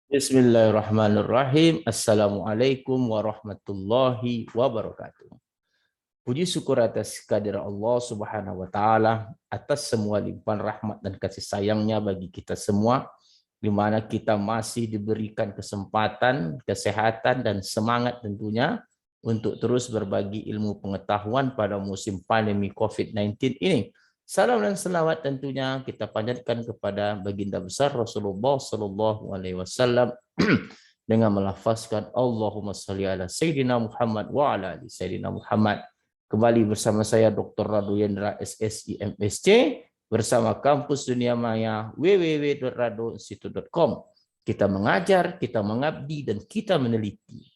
Bismillahirrahmanirrahim. Assalamualaikum warahmatullahi wabarakatuh. Puji syukur atas kehadirat Allah Subhanahu wa taala atas semua limpahan rahmat dan kasih sayangnya bagi kita semua, di mana kita masih diberikan kesempatan, kesehatan dan semangat tentunya untuk terus berbagi ilmu pengetahuan pada musim pandemi COVID-19 ini. Salam dan selawat tentunya kita panjatkan kepada baginda besar Rasulullah Shallallahu Alaihi Wasallam dengan melafazkan Allahumma sholli ala Sayyidina Muhammad wa ala ali Sayyidina Muhammad. Kembali bersama saya Dr. Radu Yendra SSI MSc bersama Kampus Dunia Maya www.radoinstitute.com. Kita mengajar, kita mengabdi, dan kita meneliti.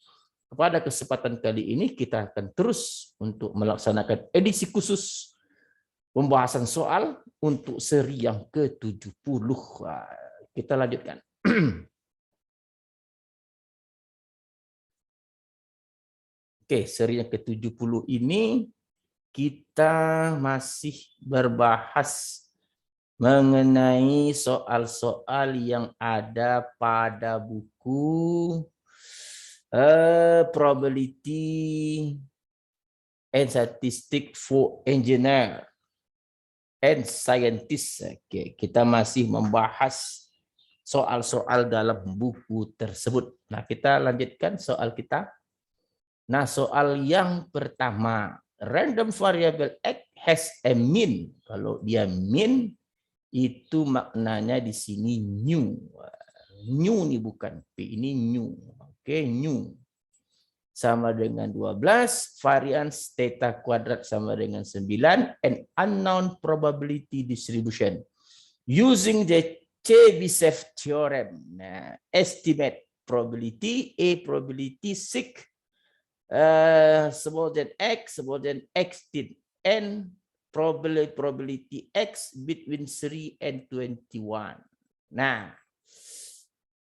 Pada kesempatan kali ini kita akan terus untuk melaksanakan edisi khusus pembahasan soal untuk seri yang ke-70. Kita lanjutkan. Oke, seri yang ke-70 ini kita masih berbahas mengenai soal-soal yang ada pada buku Probability and Statistics for Engineer and Scientists. Oke, kita masih membahas soal-soal dalam buku tersebut. Nah, kita lanjutkan soal kita. Nah, soal yang pertama, random variable X has a mean. Kalau dia mean, itu maknanya di sini new. New ini bukan P, ini new. Oke, new. Sama dengan 12, variance theta kuadrat sama dengan 9, and unknown probability distribution. Using the Chebyshev theorem, nah, estimate probability, A probability 6, small than X, small than X did, and probability X between 3 and 21. Nah,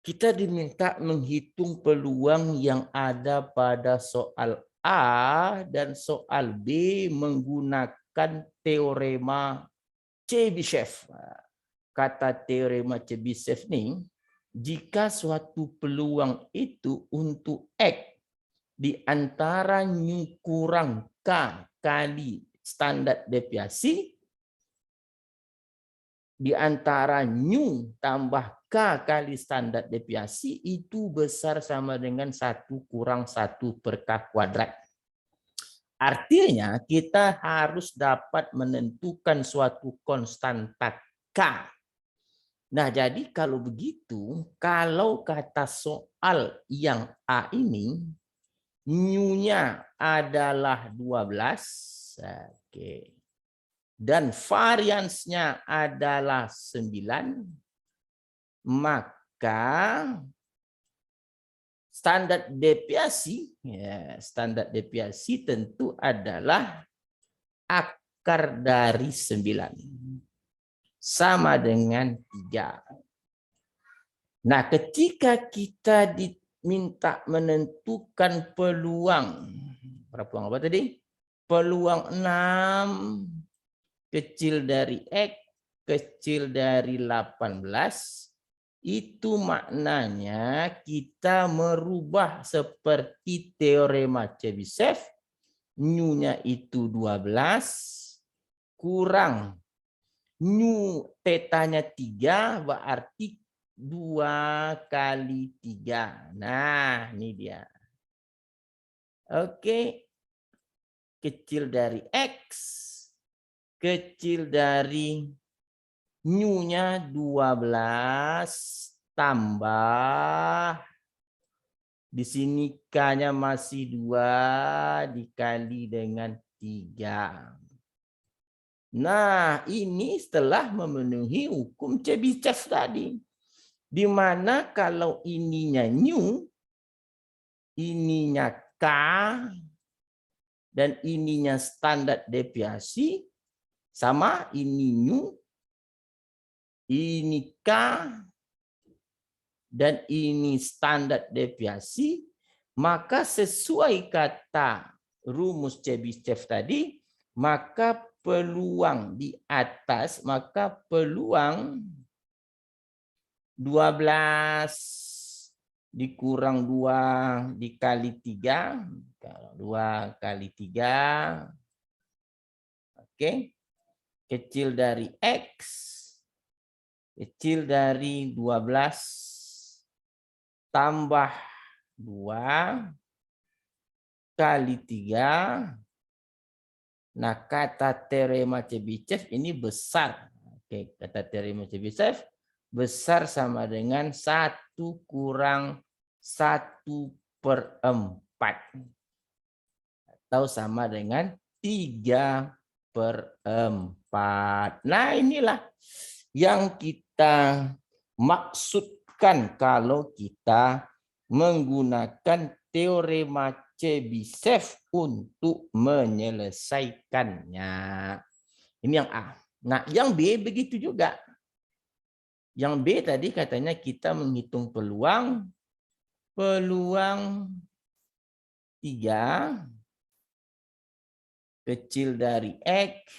kita diminta menghitung peluang yang ada pada soal A dan soal B menggunakan teorema Chebyshev. Kata teorema Chebyshev ini, jika suatu peluang itu untuk X di antara nu kurang K kali standar deviasi, di antara nu tambah K kali standar deviasi itu besar sama dengan 1 kurang 1 per K kuadrat. Artinya kita harus dapat menentukan suatu konstanta K. Nah, jadi kalau begitu, kalau kata soal yang A ini, nu-nya adalah 12, oke, dan variansnya adalah 9, maka standar deviasi, ya, standar deviasi tentu adalah akar dari 9 sama dengan 3. Nah, ketika kita minta menentukan peluang, peluang apa tadi? Peluang 6 kecil dari X kecil dari 18, itu maknanya kita merubah seperti teorema Chebyshev, nu-nya itu 12 kurang nu tetanya 3, berarti 2 kali 3. Nah, ini dia. Oke. Kecil dari X, kecil dari nu-nya 12 tambah, di sini K-nya masih 2 dikali dengan 3. Nah, ini setelah memenuhi hukum Chebyshev tadi. Di mana kalau ininya nu, ininya K, dan ininya standar deviasi, sama ini nu, ini K, dan ini standar deviasi, maka sesuai kata rumus Chebyshev tadi, maka peluang di atas, maka peluang 12 dikurang 2 dikali 3. 2 kali 3. Oke. Kecil dari X. Kecil dari 12. Tambah 2 kali 3. Nah, kata teorema Chebyshev ini besar. Oke, kata teorema Chebyshev besar sama dengan 1 kurang 1/4. Atau sama dengan 3/4. Nah, inilah yang kita maksudkan kalau kita menggunakan teorema Chebyshev untuk menyelesaikannya. Ini yang A. Nah, yang B begitu juga. Yang B tadi katanya kita menghitung peluang 3 kecil dari X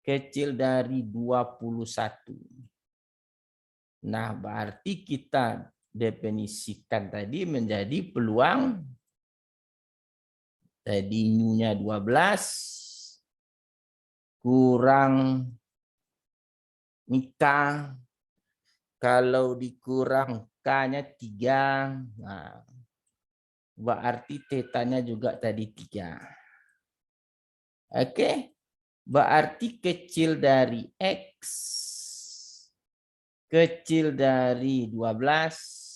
kecil dari 21. Nah, berarti kita definisikan tadi menjadi peluang tadi nu-nya 12 kurang nikah, kalau dikurang K-nya 3, nah, berarti tetanya juga tadi 3. Oke, berarti kecil dari X kecil dari 12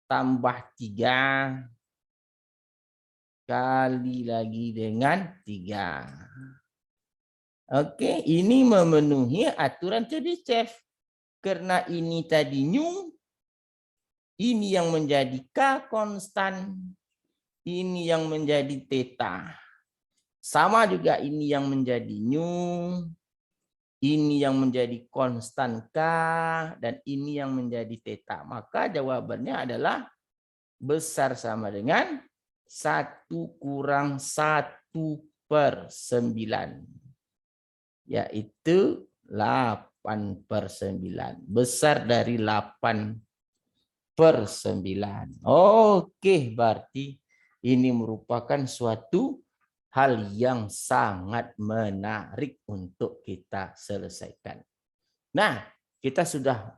tambah 3 kali lagi dengan 3. Oke, ini memenuhi aturan Chebyshev. Karena ini tadi nu, ini yang menjadi K konstan, ini yang menjadi theta. Sama juga ini yang menjadi nu, ini yang menjadi konstan K, dan ini yang menjadi theta. Maka jawabannya adalah besar sama dengan 1 kurang 1/9. Yaitu 8/9. Besar dari 8/9. Oke, berarti ini merupakan suatu hal yang sangat menarik untuk kita selesaikan. Nah, kita sudah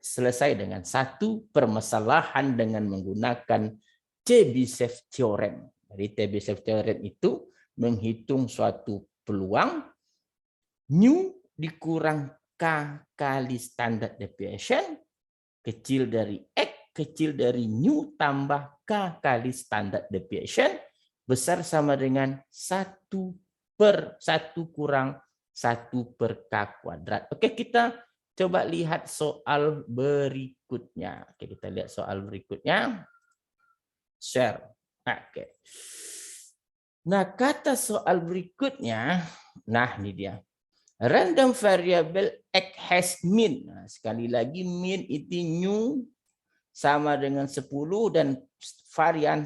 selesai dengan satu permasalahan dengan menggunakan Chebyshev theorem. Jadi Chebyshev theorem itu menghitung suatu peluang nu dikurang K kali standard deviation kecil dari X kecil dari nu tambah K kali standard deviation besar sama dengan 1/1 kurang 1/K². Oke, kita coba lihat soal berikutnya. Oke, kita lihat soal berikutnya. Share. Oke. Nah, kata soal berikutnya, nah ini dia. Random variable X has mean. Nah, sekali lagi mean itu nu sama dengan 10 dan varian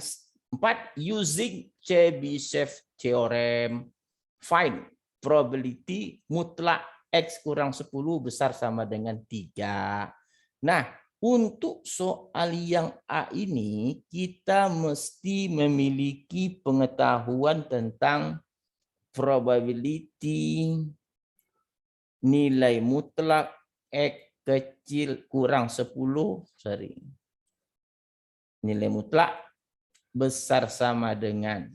4 using Chebyshev theorem. Find probability mutlak X kurang 10 besar sama dengan 3. Nah, untuk soal yang A ini kita mesti memiliki pengetahuan tentang probability nilai mutlak X kecil kurang 10, nilai mutlak besar sama dengan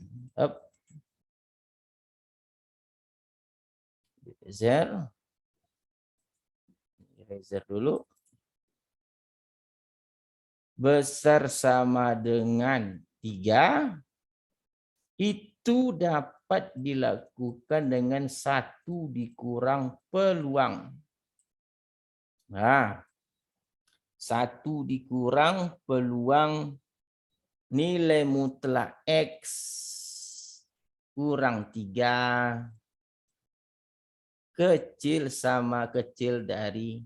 eraser dulu, besar sama dengan 3, itu dapat dilakukan dengan 1 dikurang peluang. Nah, 1 dikurang peluang nilai mutlak X kurang 3 kecil sama kecil dari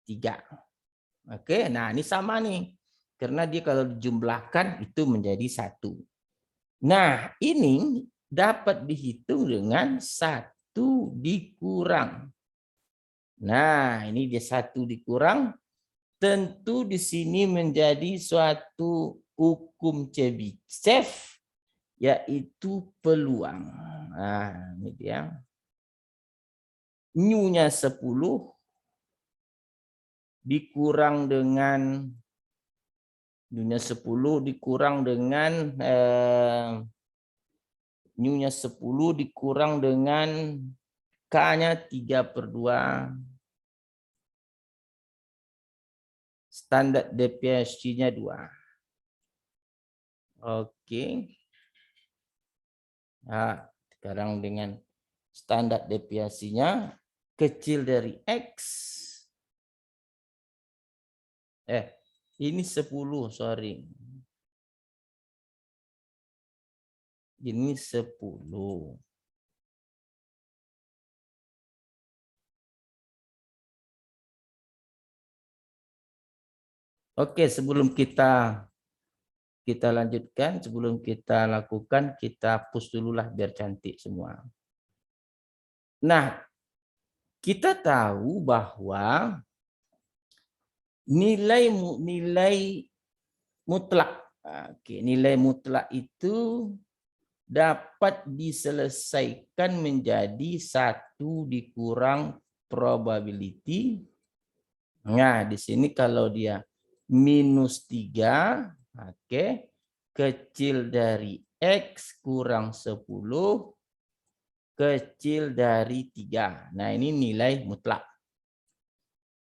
3. Oke, nah ini sama nih. Karena dia kalau dijumlahkan itu menjadi 1. Nah, ini dapat dihitung dengan 1 dikurang. Nah, ini dia 1 dikurang tentu di sini menjadi suatu hukum Chebyshev, yaitu peluang. Nah, ini dia. New-nya 10 dikurang dengan new-nya 10 dikurang dengan new-nya 10 dikurang dengan K-nya 3/2. Standar deviasinya 2. Oke. Nah, sekarang dengan standar deviasinya kecil dari X. Ini 10, sorry. Ini 10. Oke, sebelum kita lanjutkan, sebelum kita lakukan, kita hapus dululah biar cantik semua. Nah, kita tahu bahwa nilai mutlak, nilai mutlak itu dapat diselesaikan menjadi 1 dikurang probability. Nah, di sini kalau dia -3, kecil dari X kurang 10, kecil dari 3. Nah, ini nilai mutlak.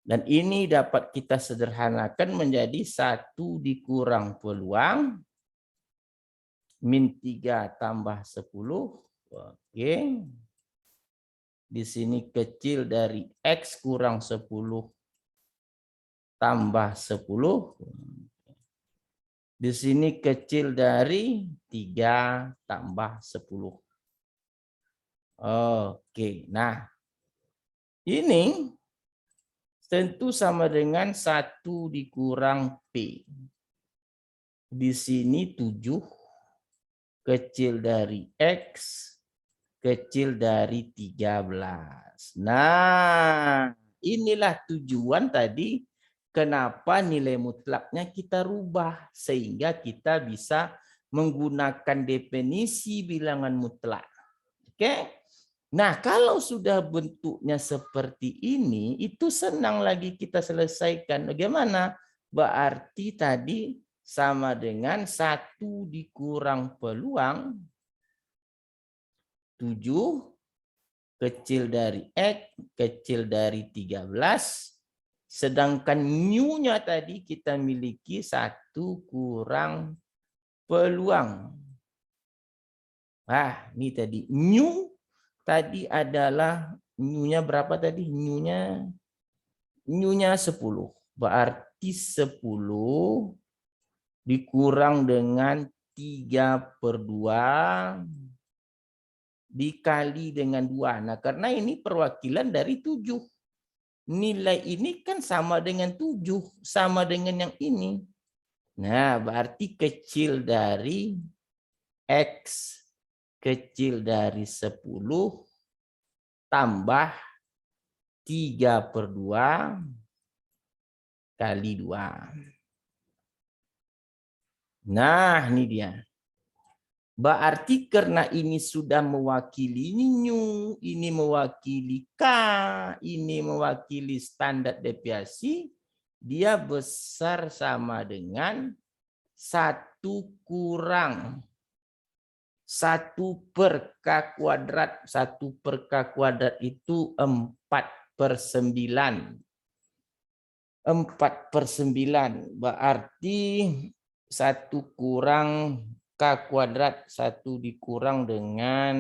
Dan ini dapat kita sederhanakan menjadi 1 dikurang peluang, -3 tambah 10. Oke. Di sini kecil dari X kurang 10 tambah 10. Di sini kecil dari 3 tambah 10. Oke, nah ini tentu sama dengan 1 dikurang P. Di sini 7 kecil dari X kecil dari 13. Nah, inilah tujuan tadi kenapa nilai mutlaknya kita rubah sehingga kita bisa menggunakan definisi bilangan mutlak. Oke? Nah, kalau sudah bentuknya seperti ini, itu senang lagi kita selesaikan. Bagaimana? Berarti tadi sama dengan 1 dikurang peluang 7 kecil dari X kecil dari 13. Sedangkan new-nya tadi kita miliki 1 kurang peluang. Nah, ini tadi new tadi adalah new-nya berapa tadi? New-nya 10. Berarti 10 dikurang dengan 3/2 dikali dengan 2. Nah, karena ini perwakilan dari 7. Nilai ini kan sama dengan 7, sama dengan yang ini. Nah, berarti kecil dari X kecil dari 10 tambah 3/2 kali 2. Nah, ini dia. Berarti karena ini sudah mewakili new, ini mewakili K, ini mewakili standar deviasi, dia besar sama dengan 1 kurang 1/K². 1/K² itu 4/9. 4/9 berarti 1 kurang K², 1 dikurang dengan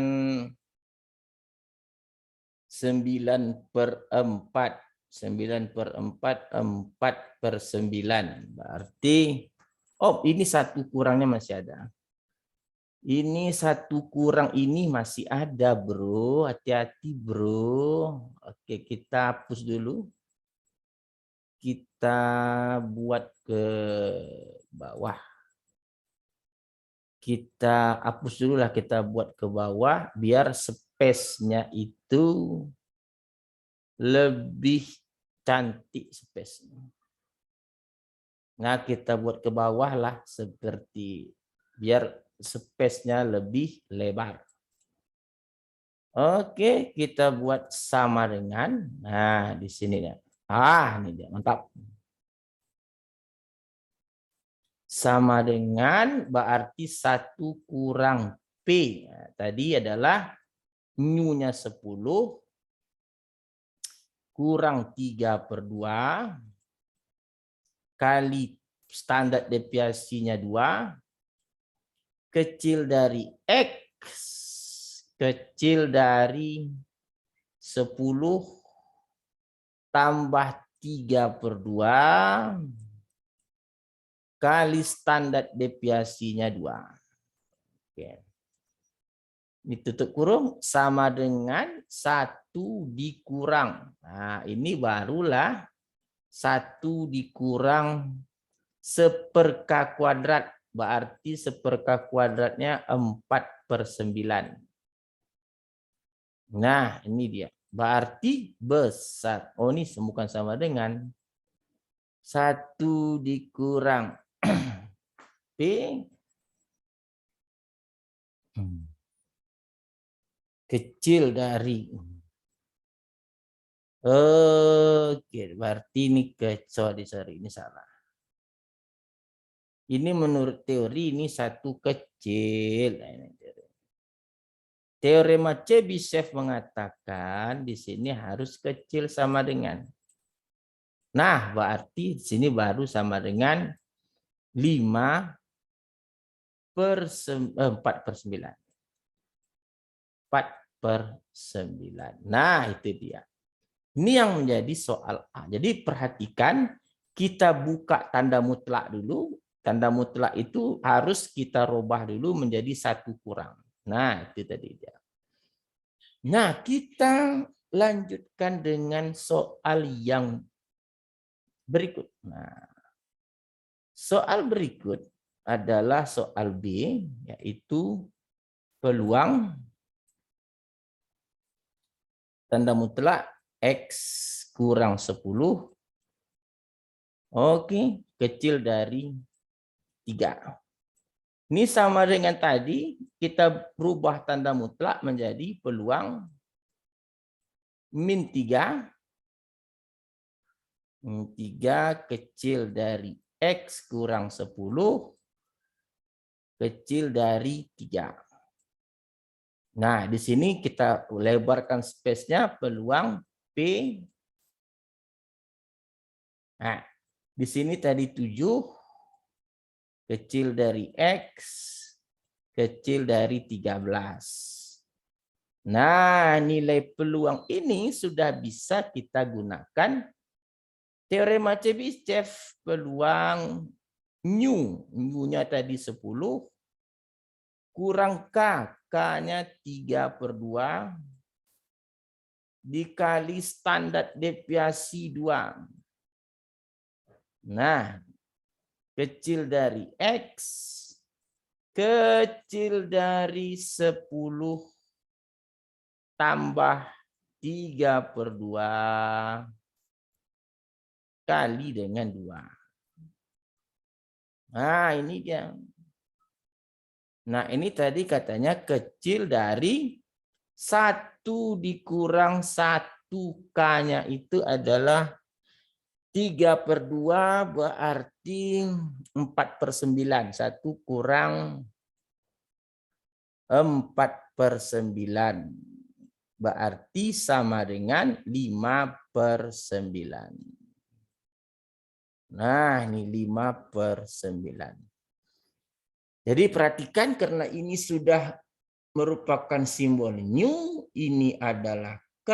9/4. 9/4, 4/9. Berarti, ini 1 kurangnya masih ada. Ini 1 kurang ini masih ada, bro. Hati-hati, bro. Oke, kita hapus dulu. Kita buat ke bawah. Kita hapus dulu lah, kita buat ke bawah biar space-nya itu lebih cantik space-nya. Nah, kita buat ke bawah lah seperti biar space-nya lebih lebar. Oke, kita buat sama dengan, nah di sini ya. Ini dia, mantap. Sama dengan berarti 1 kurang P. Nah, tadi adalah nu-nya 10 kurang 3/2 kali standar deviasinya 2 kecil dari X kecil dari 10 tambah 3/2 kali standar deviasinya 2. Oke. Ini tutup kurung sama dengan 1 dikurang. Nah, ini barulah 1 dikurang 1/k². Berarti 1/k² 4/9. Nah, ini dia. Berarti besar. Oh, ini bukan sama dengan 1 dikurang P kecil dari. Oke, berarti ini sorry, ini salah. Ini menurut teori ini 1 kecil. Teorema Chebyshev mengatakan di sini harus kecil sama dengan. Nah, berarti di sini baru sama dengan 4/9. 4/9. Nah, itu dia. Ini yang menjadi soal A. Jadi perhatikan, kita buka tanda mutlak dulu. Tanda mutlak itu harus kita rubah dulu menjadi 1 kurang. Nah, itu tadi dia. Nah, kita lanjutkan dengan soal yang berikut. Nah, soal berikut adalah soal B, yaitu peluang tanda mutlak X kurang 10. Oke, kecil dari 3. Ini sama dengan tadi, kita berubah tanda mutlak menjadi peluang min 3. 3 kecil dari X kurang 10 kecil dari 3. Nah, di sini kita lebarkan space-nya peluang P. Nah, di sini tadi 7 kecil dari X kecil dari 13. Nah, nilai peluang ini sudah bisa kita gunakan teorema Chebyshev. Peluang nu-nya tadi 10 kurang K, K-nya 3/2 dikali standar deviasi 2. Nah, kecil dari X kecil dari 10 tambah 3/2 kali dengan 2. Nah, ini dia. Nah, ini tadi katanya kecil dari 1 dikurang 1 K-nya itu adalah 3/2 berarti 4/9. 1 kurang 4/9. Berarti sama dengan 5/9. Nah, ini 5/9. Jadi perhatikan karena ini sudah merupakan simbol nu, ini adalah K,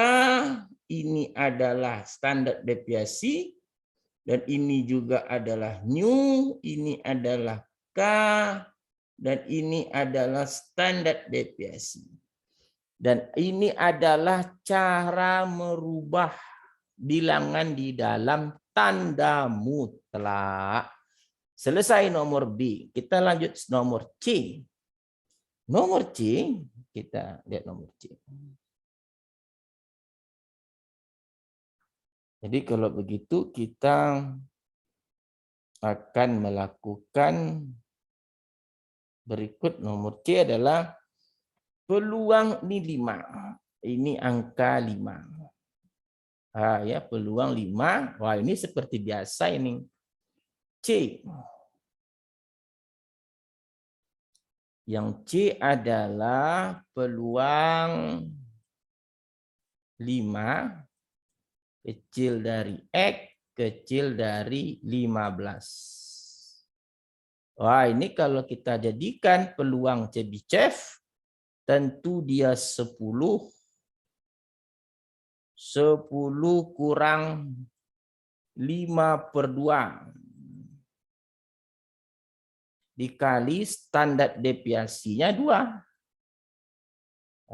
ini adalah standar deviasi, dan ini juga adalah nu, ini adalah K, dan ini adalah standar deviasi. Dan ini adalah cara merubah bilangan di dalam tanda mutlak. Selesai nomor B. Kita lanjut nomor C. Nomor C, kita lihat nomor C. Jadi kalau begitu kita akan melakukan berikut. Nomor C adalah peluang ini 5. Ini angka 5. Ya, peluang 5. Wah, ini seperti biasa ini. C. Yang C adalah peluang 5 kecil dari X kecil dari 15. Wah, ini kalau kita jadikan peluang Chebyshev, tentu dia 10 kurang 5/2 dikali standar deviasinya 2.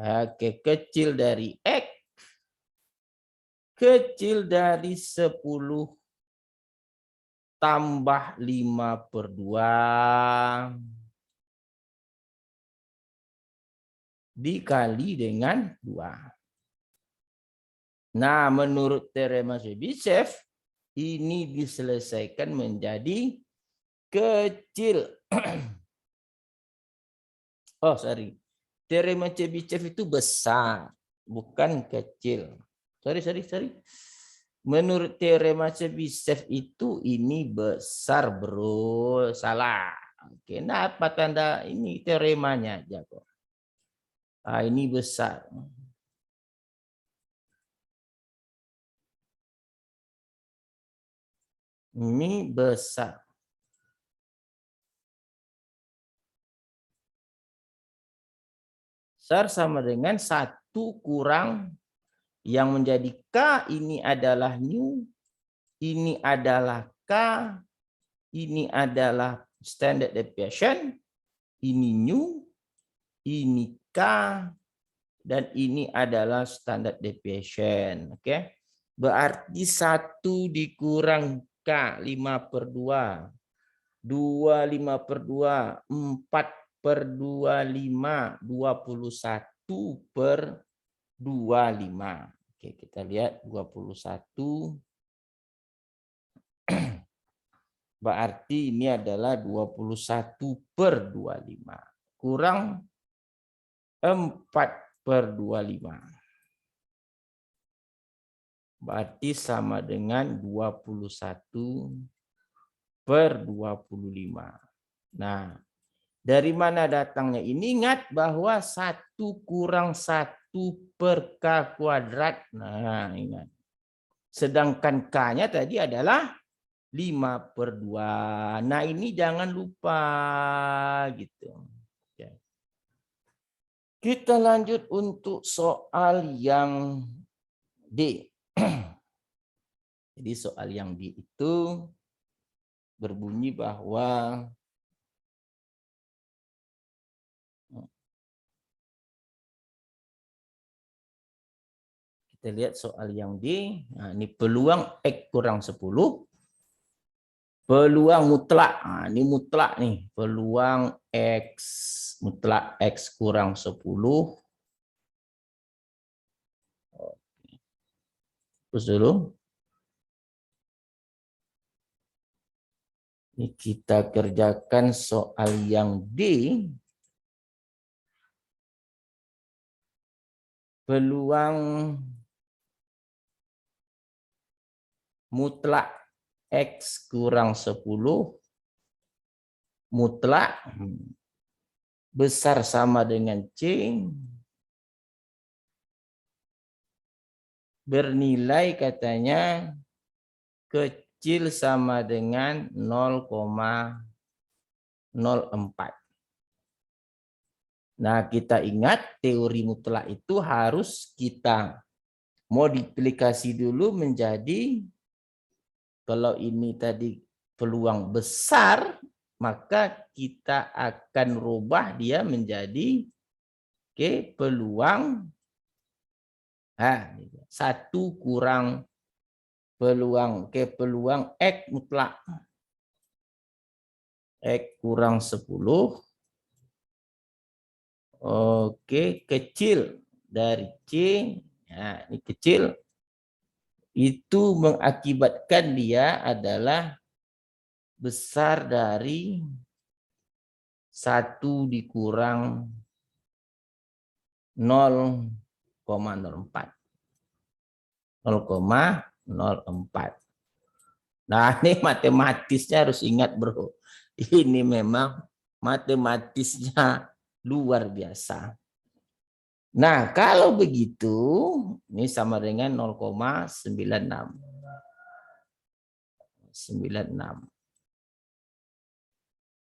Oke, kecil dari X kecil dari 10 tambah 5/2 dikali dengan 2. Nah, menurut teorema Chebyshev, ini diselesaikan menjadi kecil. Oh, sorry. Teorema Chebyshev itu besar, bukan kecil. Sorry. Menurut teorema Chebyshev itu ini besar, bro. Salah. Oke, nah apa tanda ini teoremanya aja kok. Ini besar. Ini besar. Besar sama dengan 1 kurang yang menjadi K, ini adalah nu, ini adalah K, ini adalah standard deviation, ini nu, ini K, dan ini adalah standard deviation. Oke. Berarti 1 dikurang K 5/2, 2 5/2, 4/25, 21/25. Oke, kita lihat 21. Berarti ini adalah 21/25 kurang 4/25. Berarti sama dengan 21/25. Nah, dari mana datangnya? Ini ingat bahwa 1 kurang 1 per K kuadrat. Nah, ingat. Sedangkan K-nya tadi adalah 5/2. Nah, ini jangan lupa gitu. Kita lanjut untuk soal yang D. Jadi soal yang D itu berbunyi bahwa kita lihat soal yang D. Nah, ini peluang X kurang 10. Peluang mutlak. Nah, ini mutlak nih. Peluang X mutlak X kurang 10. Terus dulu. Ini kita kerjakan soal yang D. Peluang mutlak X kurang 10 mutlak besar sama dengan C bernilai katanya kecil sama dengan 0,04. Nah, kita ingat teori mutlak itu harus kita modifikasi dulu menjadi, kalau ini tadi peluang besar, maka kita akan rubah dia menjadi peluang 1 kurang peluang peluang X mutlak. X kurang 10. Oke, kecil dari C. Nah, ini kecil. Itu mengakibatkan dia adalah besar dari 1 dikurang 0,04. 0,04. Nah, ini matematisnya harus ingat, bro. Ini memang matematisnya luar biasa. Nah, kalau begitu, ini sama dengan 0,96. 96.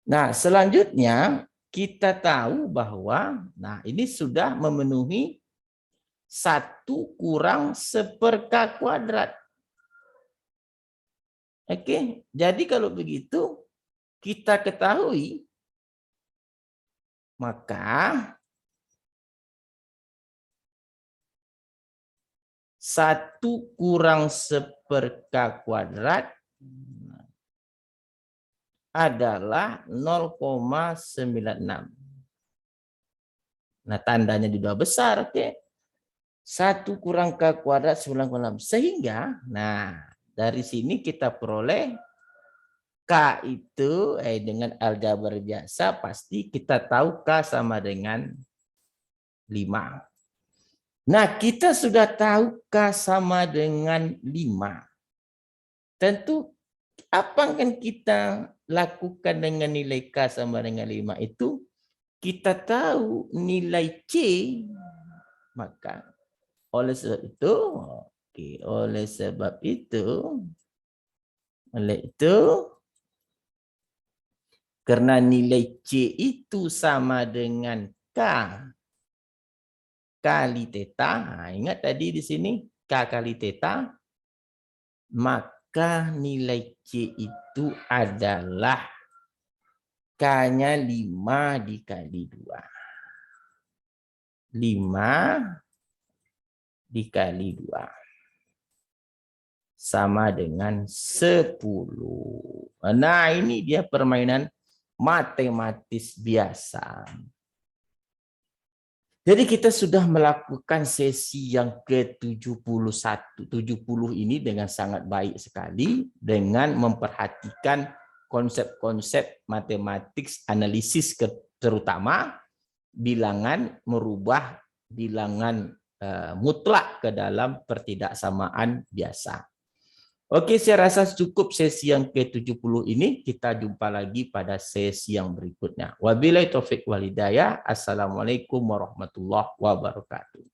Nah, selanjutnya kita tahu bahwa, nah ini sudah memenuhi 1 kurang 1/k². Oke, jadi kalau begitu kita ketahui, maka 1 kurang 1/k² adalah 0,96. Nah, tandanya juga besar, oke. 1 kurang k², 96. Sehingga, nah, dari sini kita peroleh K itu, dengan aljabar biasa, pasti kita tahu K sama dengan 5. Nah, kita sudah tahu K sama dengan 5. Tentu, apa yang kita lakukan dengan nilai K sama dengan 5 itu? Kita tahu nilai C, maka oleh sebab itu, karena nilai C itu sama dengan K kali theta, nah, ingat tadi di sini K kali theta, maka nilai C itu adalah K-nya 5 dikali 2. 5 dikali 2 sama dengan 10. Nah, ini dia permainan matematis biasa. Jadi kita sudah melakukan sesi yang ke-71. 70 ini dengan sangat baik sekali dengan memperhatikan konsep-konsep matematik analisis, terutama bilangan merubah bilangan mutlak ke dalam pertidaksamaan biasa. Oke, saya rasa cukup sesi yang ke-70 ini. Kita jumpa lagi pada sesi yang berikutnya. Wabillahi taufik wal hidayah. Assalamualaikum warahmatullahi wabarakatuh.